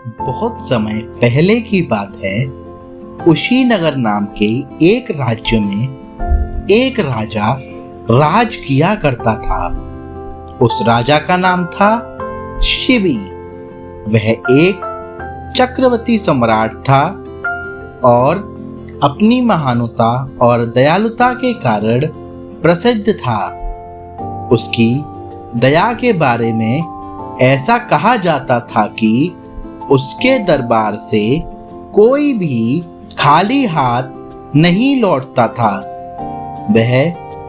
बहुत समय पहले की बात है। कुशीनगर नाम के एक राज्य में एक राजा राज किया करता था। उस राजा का नाम था शिवी। वह एक चक्रवर्ती सम्राट था और अपनी महानुता और दयालुता के कारण प्रसिद्ध था। उसकी दया के बारे में ऐसा कहा जाता था कि उसके दरबार से कोई भी खाली हाथ नहीं लौटता था। वह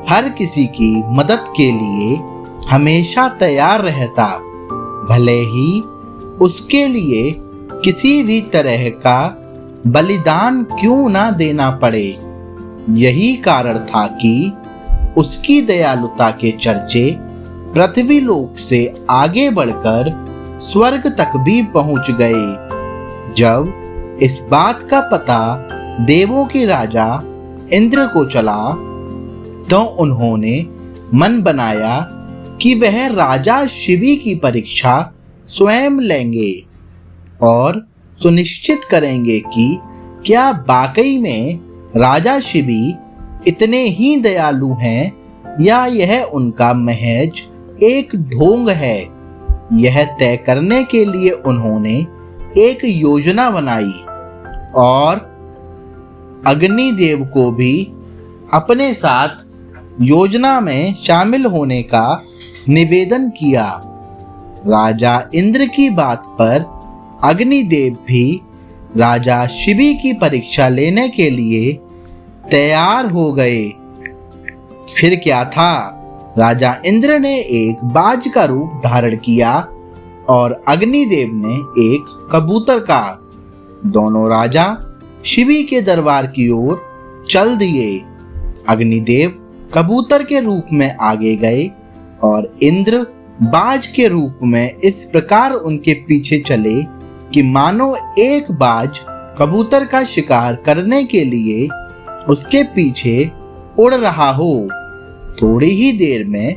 हर किसी की मदद के लिए हमेशा तैयार रहता, भले ही उसके लिए किसी भी तरह का बलिदान क्यों ना देना पड़े। यही कारण था कि उसकी दयालुता के चर्चे पृथ्वी लोक से आगे बढ़कर स्वर्ग तक भी पहुंच गए। जब इस बात का पता देवों के राजा इंद्र को चला तो उन्होंने मन बनाया कि वह राजा शिवी की परीक्षा स्वयं लेंगे और सुनिश्चित करेंगे कि क्या वाकई में राजा शिवी इतने ही दयालु हैं या यह उनका महज एक ढोंग है। यह तय करने के लिए उन्होंने एक योजना बनाई और अग्निदेव को भी अपने साथ योजना में शामिल होने का निवेदन किया। राजा इंद्र की बात पर अग्निदेव भी राजा शिवी की परीक्षा लेने के लिए तैयार हो गए। फिर क्या था, राजा इंद्र ने एक बाज का रूप धारण किया और अग्निदेव ने एक कबूतर का। दोनों राजा शिवी के दरबार की ओर चल दिए। अग्निदेव कबूतर के रूप में आगे गए और इंद्र बाज के रूप में इस प्रकार उनके पीछे चले कि मानो एक बाज कबूतर का शिकार करने के लिए उसके पीछे उड़ रहा हो। थोड़ी ही देर में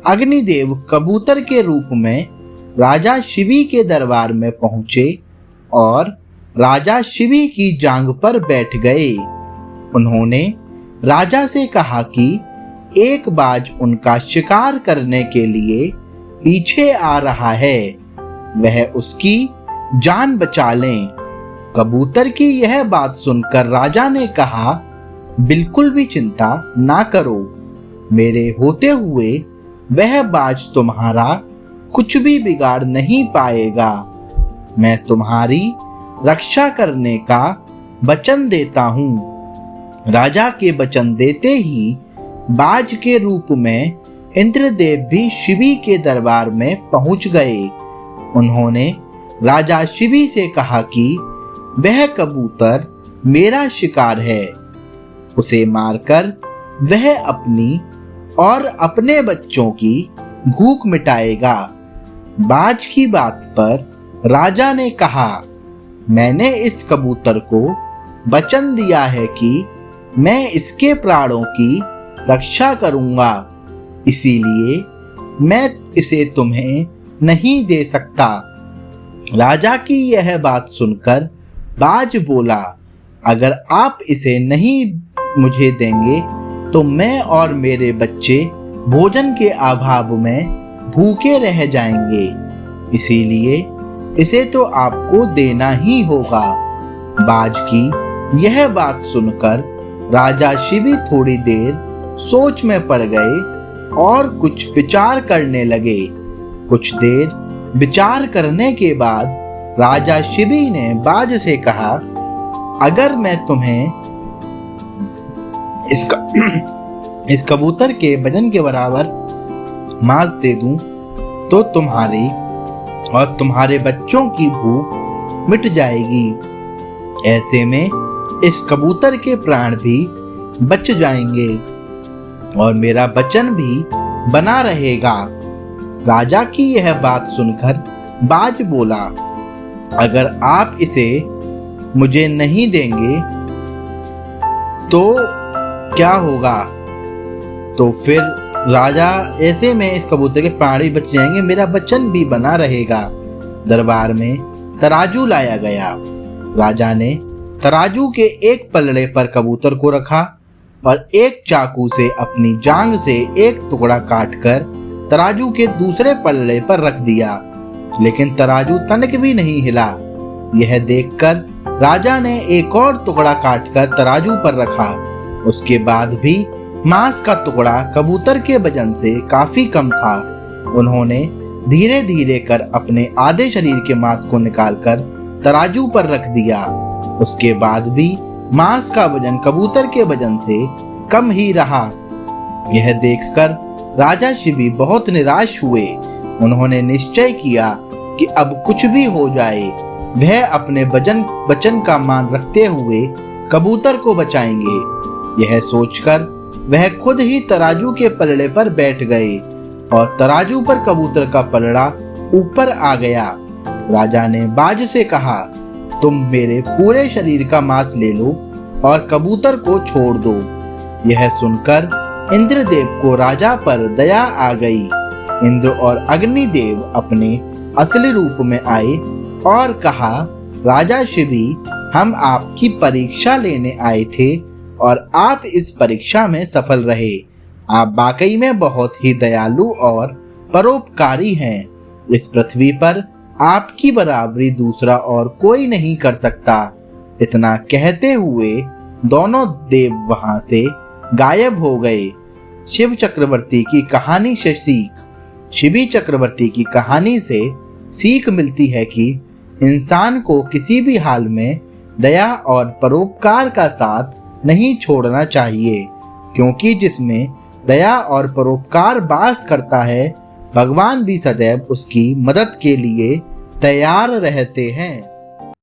अग्निदेव कबूतर के रूप में राजा शिवी के दरबार में पहुंचे और राजा शिवी की जांघ पर बैठ गए। उन्होंने राजा से कहा कि एक बाज उनका शिकार करने के लिए पीछे आ रहा है, वह उसकी जान बचा लें। कबूतर की यह बात सुनकर राजा ने कहा, बिल्कुल भी चिंता ना करो, मेरे होते हुए वह बाज तुम्हारा कुछ भी बिगाड़ नहीं पाएगा। मैं तुम्हारी रक्षा करने का वचन देता हूँ। राजा के वचन देते ही बाज के रूप में इंद्रदेव भी शिवी के दरबार में पहुंच गए। उन्होंने राजा शिवी से कहा कि वह कबूतर मेरा शिकार है, उसे मारकर वह अपनी और अपने बच्चों की भूख मिटाएगा। बाज की बात पर राजा ने कहा, मैंने इस कबूतर को वचन दिया है कि मैं इसके प्राणों की रक्षा करूंगा, इसीलिए मैं इसे तुम्हें नहीं दे सकता। राजा की यह बात सुनकर बाज बोला, अगर आप इसे नहीं मुझे देंगे तो मैं और मेरे बच्चे भोजन के अभाव में भूखे रह जाएंगे, इसीलिए इसे तो आपको देना ही होगा। बाज की यह बात सुनकर राजा शिवी थोड़ी देर सोच में पड़ गए और कुछ विचार करने लगे। कुछ देर विचार करने के बाद राजा शिवी ने बाज से कहा, अगर मैं तुम्हें इस कबूतर के वजन के बराबर मांस दे दूं तो तुम्हारी और तुम्हारे बच्चों की भूख मिट जाएगी। ऐसे में इस कबूतर के प्राण भी बच जाएंगे और मेरा वचन भी बना रहेगा। राजा की यह बात सुनकर बाज बोला, अगर आप इसे मुझे नहीं देंगे तो क्या होगा? तो फिर राजा, ऐसे में इस कबूतर के प्राण भी बच जाएंगे, मेरा वचन भी बना रहेगा। दरबार में तराजू लाया गया। राजा ने तराजू के एक पलड़े पर कबूतर को रखा और एक चाकू से अपनी जांघ से एक टुकड़ा काटकर तराजू के दूसरे पलड़े पर रख दिया, लेकिन तराजू तनिक भी नहीं हिला। यह देखकर राजा ने एक और टुकड़ा काटकर तराजू पर रखा। उसके बाद भी मांस का टुकड़ा कबूतर के वजन से काफी कम था। उन्होंने धीरे धीरे कर अपने आधे शरीर के मांस को निकालकर तराजू पर रख दिया। उसके बाद भी मांस का वजन कबूतर के वजन से कम ही रहा। यह देखकर राजा शिबी बहुत निराश हुए। उन्होंने निश्चय किया कि अब कुछ भी हो जाए, वह अपने वचन का मान रखते हुए कबूतर को बचाएंगे। यह सोचकर वह खुद ही तराजू के पलड़े पर बैठ गए और तराजू पर कबूतर का पलड़ा ऊपर आ गया। राजा ने बाज से कहा, तुम मेरे पूरे शरीर का मांस ले लो और कबूतर को छोड़ दो। यह सुनकर इंद्रदेव को राजा पर दया आ गई। इंद्र और अग्निदेव अपने असली रूप में आए और कहा, राजा शिबी, हम आपकी परीक्षा लेने आए थे और आप इस परीक्षा में सफल रहे। आप वाकई में बहुत ही दयालु और परोपकारी हैं। इस पृथ्वी पर आपकी बराबरी दूसरा और कोई नहीं कर सकता। इतना कहते हुए दोनों देव वहां से गायब हो गए। शिव चक्रवर्ती की कहानी से शिबी चक्रवर्ती की कहानी से सीख मिलती है कि इंसान को किसी भी हाल में दया और परोपकार का साथ नहीं छोड़ना चाहिए, क्योंकि जिसमें दया और परोपकार वास करता है, भगवान भी सदैव उसकी मदद के लिए तैयार रहते हैं।